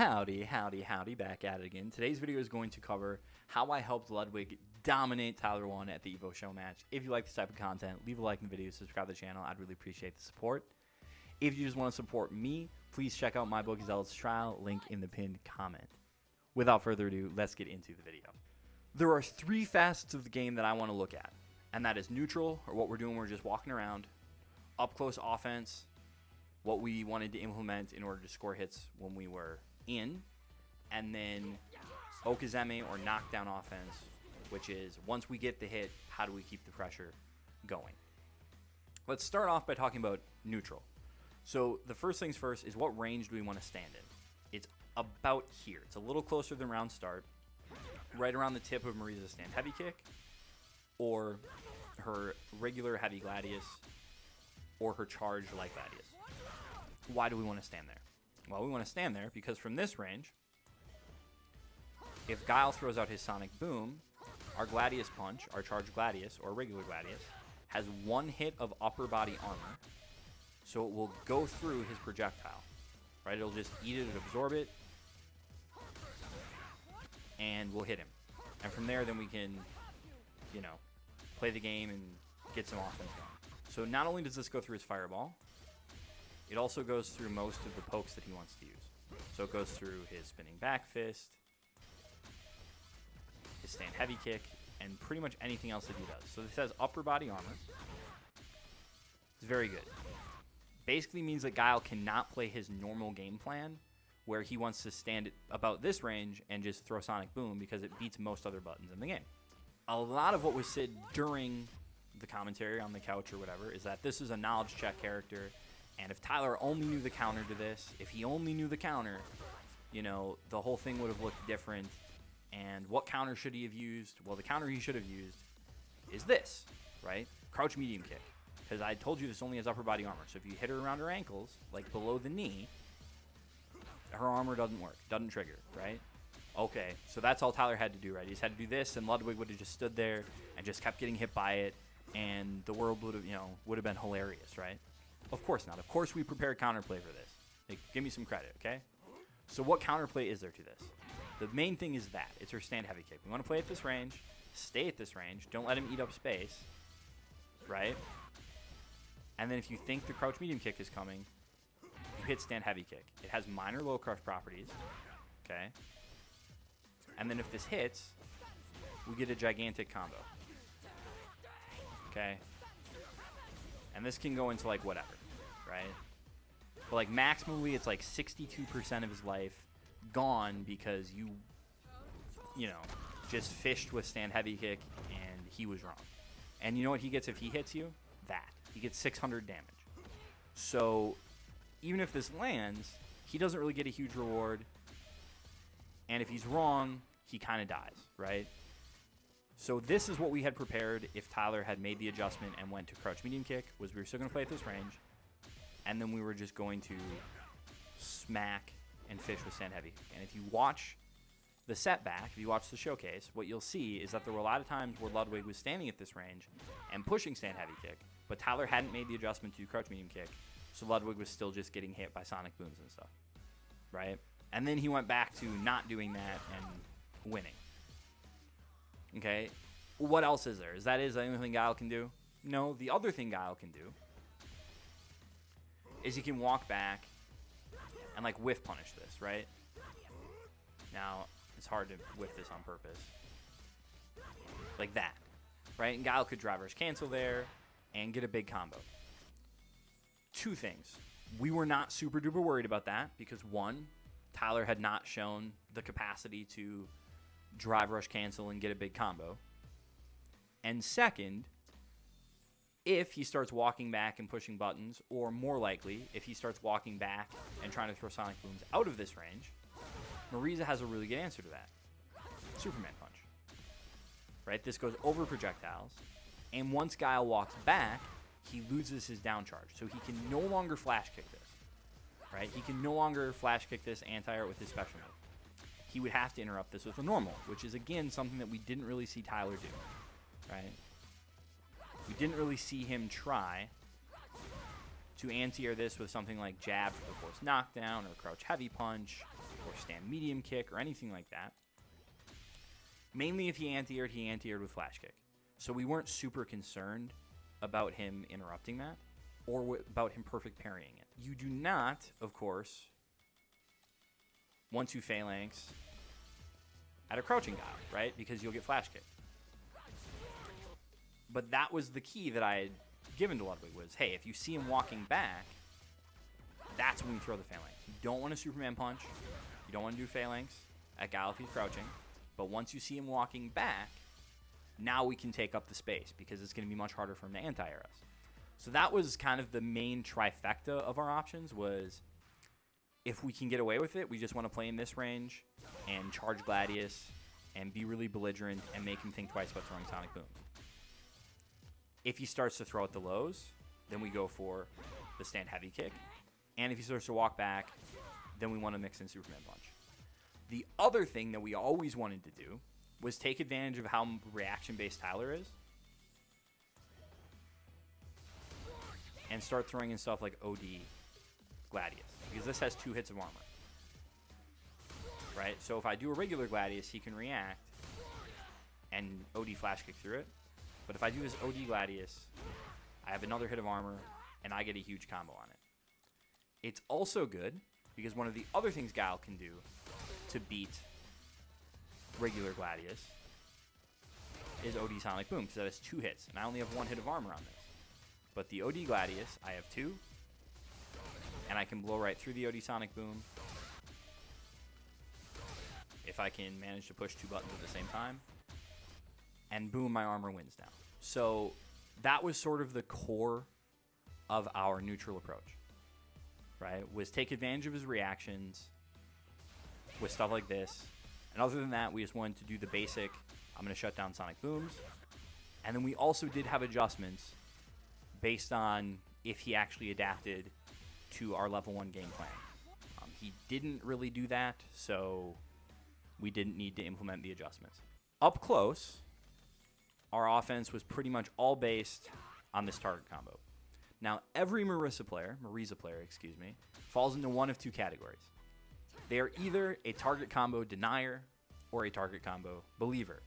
Howdy, howdy, howdy, back at it again. Today's video is going to cover how I helped Ludwig dominate Tyler1 at the EVO show match. If you like this type of content, leave a like in the video, subscribe to the channel. I'd really appreciate the support. If you just want to support me, please check out my book, Zealot's Trial, link in the pinned comment. Without further ado, let's get into the video. There are three facets of the game that I want to look at, and that is neutral, or what we're doing, we're just walking around, up close offense, what we wanted to implement in order to score hits when we were in, and then Okazeme or knockdown offense, which is once we get the hit, how do we keep the pressure going? Let's start off by talking about neutral. So the first things first is, what range do we want to stand in? It's about here. It's a little closer than round start, right around the tip of Marisa's stand heavy kick, or her regular heavy gladius, or her charge light gladius. Why do we want to stand there? Well, we want to stand there because from this range, if Guile throws out his Sonic Boom, our Gladius Punch, our Charged Gladius, or regular Gladius, has one hit of upper body armor, so it will go through his projectile, right? It'll just eat it and absorb it, and we'll hit him. And from there, then we can, play the game and get some offense going. So not only does this go through his Fireball, it also goes through most of the pokes that he wants to use. So it goes through his spinning back fist, his stand heavy kick, and pretty much anything else that he does. So this has upper body armor. It's very good. Basically means that Guile cannot play his normal game plan where he wants to stand at about this range and just throw Sonic Boom because it beats most other buttons in the game. A lot of what was said during the commentary on the couch or whatever is that this is a knowledge check character, and if Tyler only knew the counter to this, if he only knew the counter, the whole thing would have looked different. And what counter should he have used? Well, the counter he should have used is this, right? Crouch medium kick. Because I told you this only has upper body armor. So if you hit her around her ankles, like below the knee, her armor doesn't work, doesn't trigger, right? Okay, so that's all Tyler had to do, right? He just had to do this, and Ludwig would have just stood there and just kept getting hit by it, and the world would have been hilarious, right? Of course not. Of course we prepared counterplay for this. Like, give me some credit, okay? So what counterplay is there to this? The main thing is that. It's her stand heavy kick. We want to play at this range, stay at this range, don't let him eat up space, right? And then if you think the crouch medium kick is coming, you hit stand heavy kick. It has minor low crush properties, okay? And then if this hits, we get a gigantic combo, okay? And this can go into like whatever, right? But like maximally, it's like 62% of his life gone because you just fished with stand heavy kick and he was wrong. And you know what he gets if he hits you? That. He gets 600 damage. So even if this lands, he doesn't really get a huge reward. And if he's wrong, he kind of dies, right? So this is what we had prepared if Tyler had made the adjustment and went to crouch medium kick, was we were still going to play at this range, and then we were just going to smack and fish with stand heavy. And if you watch the setback, if you watch the showcase, what you'll see is that there were a lot of times where Ludwig was standing at this range and pushing stand heavy kick, but Tyler hadn't made the adjustment to crouch medium kick, so Ludwig was still just getting hit by Sonic Booms and stuff, right? And then he went back to not doing that and winning. Okay, what else is there? Is that the only thing Guile can do? No, the other thing Guile can do is he can walk back and like whiff punish this, right? Now, it's hard to whiff this on purpose. Like that, right? And Guile could drive rush cancel there and get a big combo. Two things. We were not super duper worried about that because one, Tyler had not shown the capacity to drive rush cancel and get a big combo. And second, if he starts walking back and pushing buttons, or more likely, if he starts walking back and trying to throw Sonic Booms out of this range, Marisa has a really good answer to that. Superman Punch. Right? This goes over projectiles, and once Guile walks back, he loses his down charge. So he can no longer flash kick this. Right? He can no longer flash kick this anti-art with his special move. He would have to interrupt this with a normal, which is, again, something that we didn't really see Tyler do, right? We didn't really see him try to anti-air this with something like jab for the force knockdown, or crouch heavy punch, or stand medium kick, or anything like that. Mainly if he anti-aired with flash kick. So we weren't super concerned about him interrupting that, or about him perfect parrying it. You do not, of course, want to phalanx at a crouching guy, right? Because you'll get flash kick. But that was the key that I had given to Ludwig was, hey, if you see him walking back, that's when you throw the phalanx. You don't want to Superman punch. You don't want to do phalanx at Guile if he's crouching. But once you see him walking back, now we can take up the space because it's going to be much harder for him to anti-air us. So that was kind of the main trifecta of our options was if we can get away with it, we just want to play in this range and charge Gladius and be really belligerent and make him think twice about throwing Sonic Booms. If he starts to throw at the lows, then we go for the stand heavy kick. And if he starts to walk back, then we want to mix in Superman punch. The other thing that we always wanted to do was take advantage of how reaction-based Tyler is and start throwing in stuff like OD Gladius, because this has 2 hits of armor. Right? So if I do a regular Gladius, he can react and OD flash kick through it. But if I do his OD Gladius, I have another hit of armor, and I get a huge combo on it. It's also good, because one of the other things Guile can do to beat regular Gladius is OD Sonic Boom, because that has 2 hits, and I only have 1 hit of armor on this. But the OD Gladius, I have 2, and I can blow right through the OD Sonic Boom if I can manage to push 2 buttons at the same time. And boom, my armor wins now. So that was sort of the core of our neutral approach, right? Was take advantage of his reactions with stuff like this. And other than that, we just wanted to do the basic, I'm going to shut down Sonic Booms. And then we also did have adjustments based on if he actually adapted to our level 1 game plan. He didn't really do that, so we didn't need to implement the adjustments. Up close, our offense was pretty much all based on this target combo. Now, every Marisa player, falls into one of 2 categories. They are either a target combo denier or a target combo believer.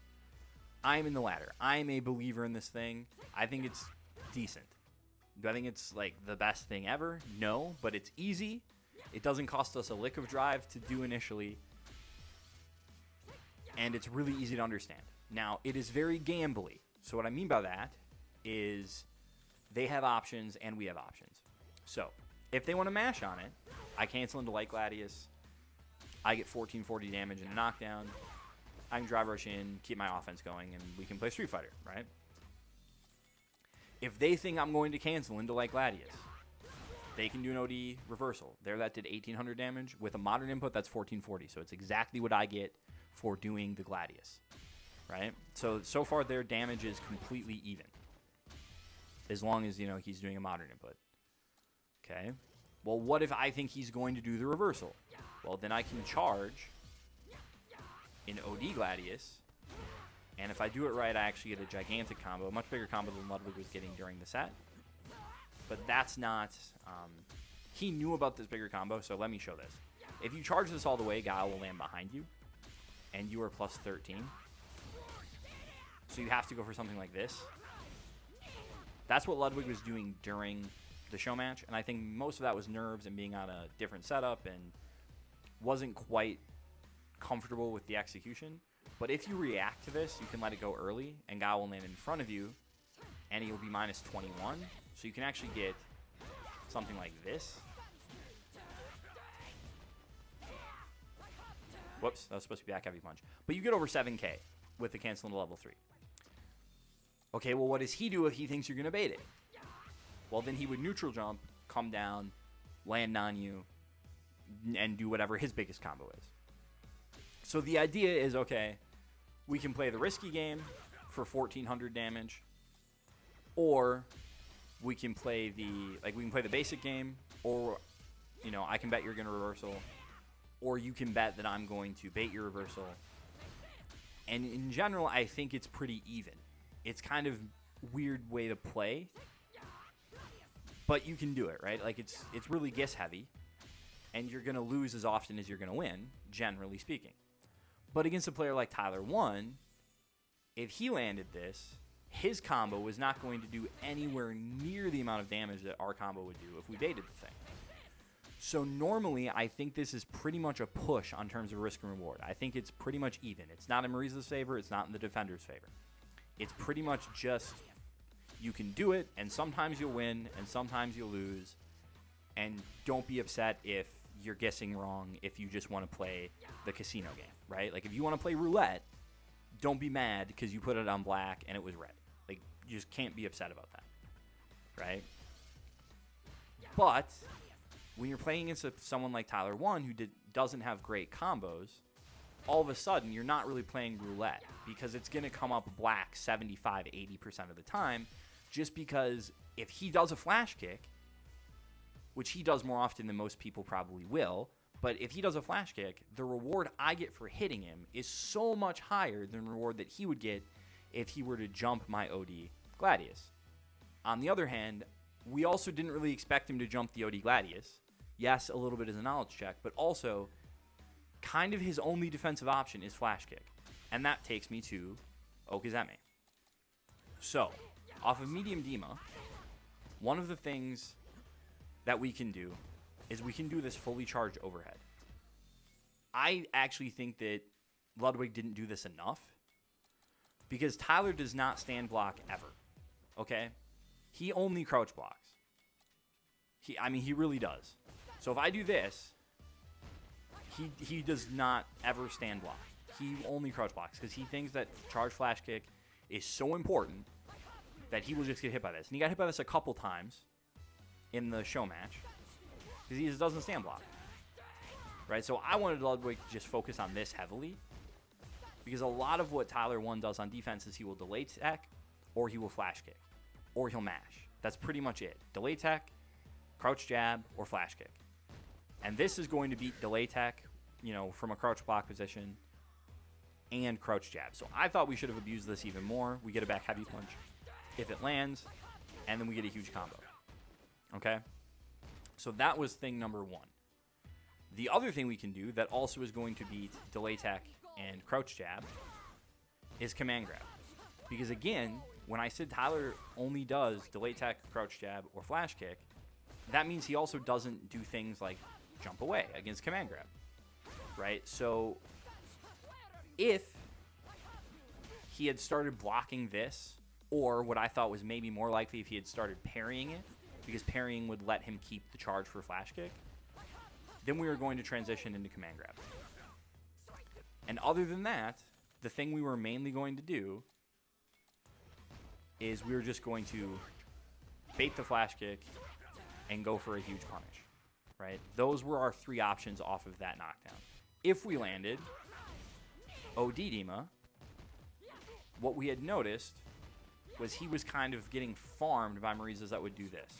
I'm in the latter. I'm a believer in this thing. I think it's decent. Do I think it's like the best thing ever? No, but it's easy. It doesn't cost us a lick of drive to do initially. And it's really easy to understand. Now, it is very gambly. So what I mean by that is they have options and we have options. So if they want to mash on it, I cancel into Light Gladius. I get 1440 damage in a knockdown. I can drive rush in, keep my offense going, and we can play Street Fighter, right? If they think I'm going to cancel into Light Gladius, they can do an OD reversal. There, that did 1800 damage. With a modern input, that's 1440. So it's exactly what I get for doing the Gladius. Right? So far their damage is completely even. As long as, he's doing a modern input. Okay. Well, what if I think he's going to do the reversal? Well, then I can charge in OD Gladius. And if I do it right, I actually get a gigantic combo. A much bigger combo than Ludwig was getting during the set. But that's not... he knew about this bigger combo, so let me show this. If you charge this all the way, Guile will land behind you. And you are plus 13. So you have to go for something like this. That's what Ludwig was doing during the show match. And I think most of that was nerves and being on a different setup and wasn't quite comfortable with the execution. But if you react to this, you can let it go early. And Guile will land in front of you. And he'll be minus 21. So you can actually get something like this. Whoops, that was supposed to be back heavy punch. But you get over 7k with the cancel into level 3. Okay, well, what does he do if he thinks you're going to bait it? Well, then he would neutral jump, come down, land on you, and do whatever his biggest combo is. So the idea is, okay, we can play the risky game for 1400 damage, or we can play the basic game, or, I can bet you're going to reversal, or you can bet that I'm going to bait your reversal. And in general, I think it's pretty even. It's kind of weird way to play. But you can do it, right? Like, it's really Gis heavy, and you're going to lose as often as you're going to win, generally speaking. But against a player like Tyler1, if he landed this, his combo was not going to do anywhere near the amount of damage that our combo would do if we baited the thing. So normally, I think this is pretty much a push on terms of risk and reward. I think it's pretty much even. It's not in Marisa's favor. It's not in the defender's favor. It's pretty much just you can do it, and sometimes you'll win, and sometimes you'll lose. And don't be upset if you're guessing wrong if you just want to play the casino game, right? Like, if you want to play roulette, don't be mad because you put it on black and it was red. Like, you just can't be upset about that, right? But when you're playing against someone like Tyler1 who doesn't have great combos, all of a sudden you're not really playing roulette because it's going to come up black 75, 80% of the time, just because if he does a flash kick, which he does more often than most people probably will, but if he does a flash kick, the reward I get for hitting him is so much higher than the reward that he would get if he were to jump my OD Gladius. On the other hand, we also didn't really expect him to jump the OD Gladius. Yes, a little bit as a knowledge check, but also kind of his only defensive option is flash kick. And that takes me to Okazeme. So, off of medium Dima, one of the things that we can do is we can do this fully charged overhead. I actually think that Ludwig didn't do this enough because Tyler does not stand block ever, okay? He only crouch blocks. He really does. So if I do this, he does not ever stand block. He only crouch blocks because he thinks that charge flash kick is so important that he will just get hit by this. And he got hit by this a couple times in the show match because he just doesn't stand block. Right? So I wanted Ludwig to just focus on this heavily because a lot of what Tyler1 does on defense is he will delay tech or he will flash kick or he'll mash. That's pretty much it. Delay tech, crouch jab, or flash kick. And this is going to beat delay tech, from a crouch block position and crouch jab. So I thought we should have abused this even more. We get a back heavy punch if it lands, and then we get a huge combo. Okay? So that was thing number one. The other thing we can do that also is going to beat delay tech and crouch jab is command grab. Because again, when I said Tyler only does delay tech, crouch jab, or flash kick, that means he also doesn't do things like jump away against command grab, right? So if he had started blocking this, or what I thought was maybe more likely if he had started parrying it, because parrying would let him keep the charge for flash kick, then we were going to transition into command grab. And other than that, the thing we were mainly going to do is we were just going to bait the flash kick and go for a huge punish, right? Those were our three options off of that knockdown. If we landed OD Dima, what we had noticed was he was kind of getting farmed by Marisas that would do this.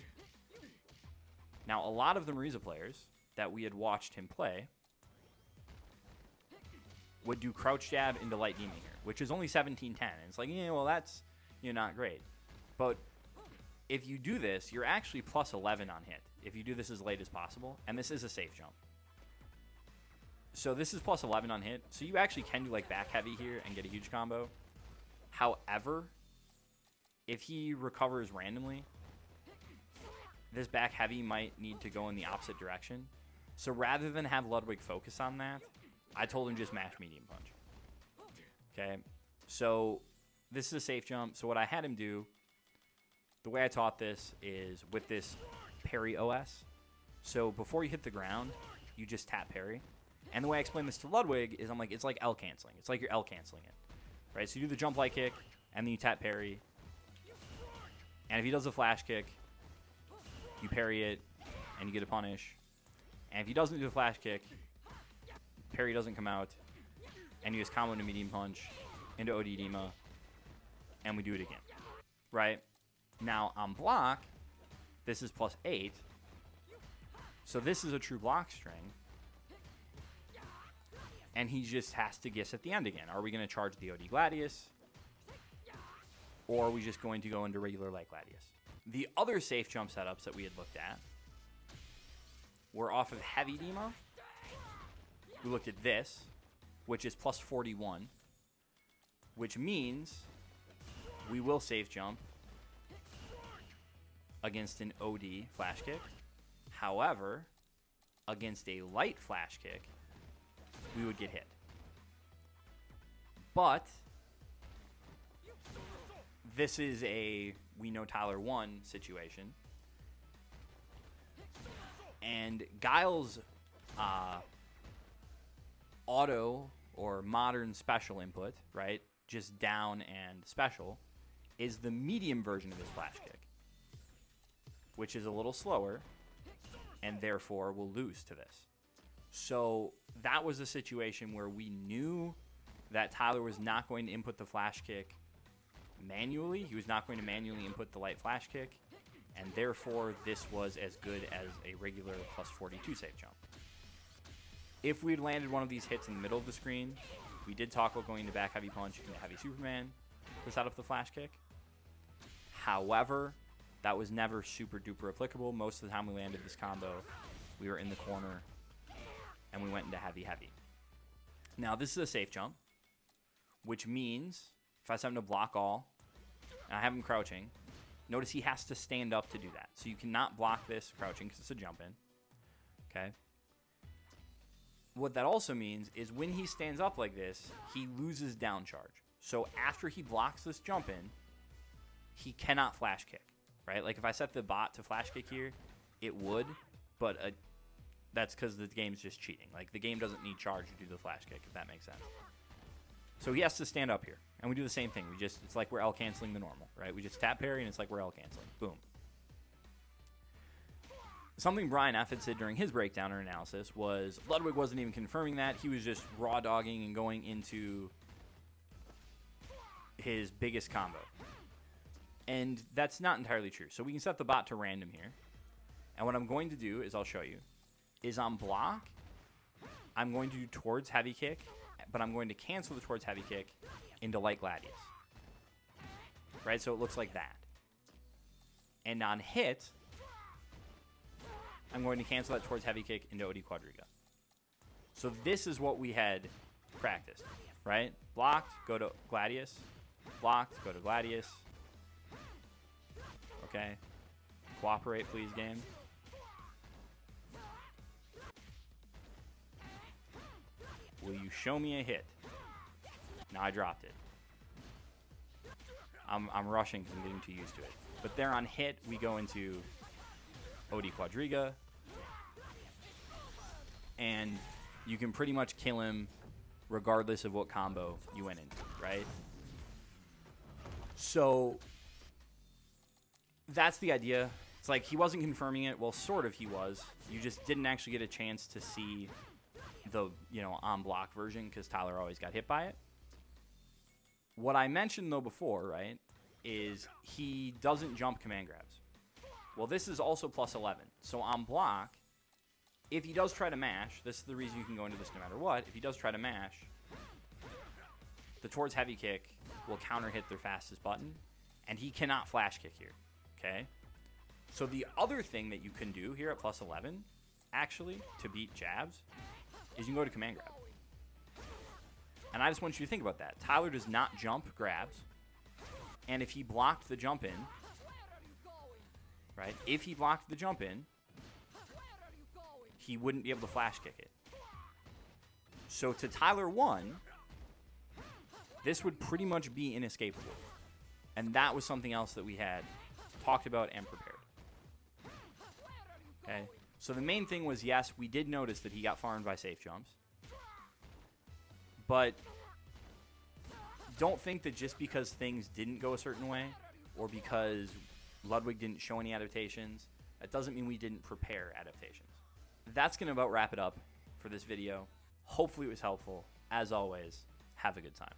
Now, a lot of the Marisa players that we had watched him play would do crouch jab into light Dima here, which is only 17-10. And it's like, well, that's not great. But if you do this, you're actually plus 11 on hit if you do this as late as possible, and this is a safe jump. So this is plus 11 on hit, so you actually can do like back heavy here and get a huge combo. However, if he recovers randomly, this back heavy might need to go in the opposite direction. So rather than have Ludwig focus on that, I told him just mash medium punch. Okay, so this is a safe jump. So what I had him do, the way I taught this is with this parry OS. So before you hit the ground, you just tap parry. And the way I explain this to Ludwig is I'm like, it's like L canceling. It's like you're L canceling it. Right? So you do the jump light kick, and then you tap parry. And if he does a flash kick, you parry it, and you get a punish. And if he doesn't do a flash kick, parry doesn't come out, and you just combo into medium punch, into OD Dima, and we do it again. Right? Now, on block, this is plus 8. So this is a true block string. And he just has to guess at the end again. Are we going to charge the OD Gladius? Or are we just going to go into regular light Gladius? The other safe jump setups that we had looked at were off of heavy demo. We looked at this, which is plus 41, which means we will safe jump against an OD flash kick. However, against a light flash kick, we would get hit. But this is a we know Tyler1 situation. And Guile's auto or modern special input, right, just down and special, is the medium version of his flash kick, which is a little slower and therefore will lose to this. So that was a situation where we knew that Tyler was not going to input the flash kick manually. He was not going to manually input the light flash kick, and therefore this was as good as a regular plus 42 safe jump. If we'd landed one of these hits in the middle of the screen, we did talk about going to back heavy punch into heavy Superman to set up the flash kick. However, that was never super duper applicable. Most of the time we landed this combo, we were in the corner and we went into heavy heavy. Now this is a safe jump, which means if I set him to block all and I have him crouching, notice he has to stand up to do that. So you cannot block this crouching because it's a jump in. Okay. What that also means is when he stands up like this, he loses down charge. So after he blocks this jump in, he cannot flash kick, right? Like if I set the bot to flash kick here, it would, but that's because the game's just cheating. Like the game doesn't need charge to do the flash kick, if that makes sense. So he has to stand up here. And we do the same thing. It's like we're L canceling the normal, right? We just tap parry and it's like we're L canceling. Boom. Something Brian F. had said during his breakdown or analysis was Ludwig wasn't even confirming that. He was just raw dogging and going into his biggest combo. And that's not entirely true. So we can set the bot to random here. And what I'm going to do is I'll show you. Is on block, I'm going to do towards heavy kick, but I'm going to cancel the towards heavy kick into light gladius. Right? So it looks like that. And on hit, I'm going to cancel that towards heavy kick into OD quadriga. So this is what we had practiced, right? Blocked, go to gladius. Blocked, go to gladius. Okay. Cooperate, please, game. Will you show me a hit? Now I dropped it. I'm rushing because I'm getting too used to it. But there on hit, we go into OD quadriga. And you can pretty much kill him regardless of what combo you went into, right? So that's the idea. It's like he wasn't confirming it. Well, sort of he was. You just didn't actually get a chance to see the, on block version because Tyler always got hit by it. What I mentioned, though, before, right, is he doesn't jump command grabs. Well, this is also plus 11. So on block, if he does try to mash, this is the reason you can go into this no matter what. If he does try to mash, the towards heavy kick will counter hit their fastest button, and he cannot flash kick here, okay? So the other thing that you can do here at plus 11, actually, to beat jabs, is you can go to command grab. And I just want you to think about that. Tyler does not jump grabs, and if he blocked the jump in, right, if he blocked the jump in, he wouldn't be able to flash kick it. So to Tyler1, this would pretty much be inescapable. And that was something else that we had talked about and prepared. Okay? So the main thing was, yes, we did notice that he got farmed by safe jumps. But don't think that just because things didn't go a certain way or because Ludwig didn't show any adaptations, that doesn't mean we didn't prepare adaptations. That's going to about wrap it up for this video. Hopefully it was helpful. As always, have a good time.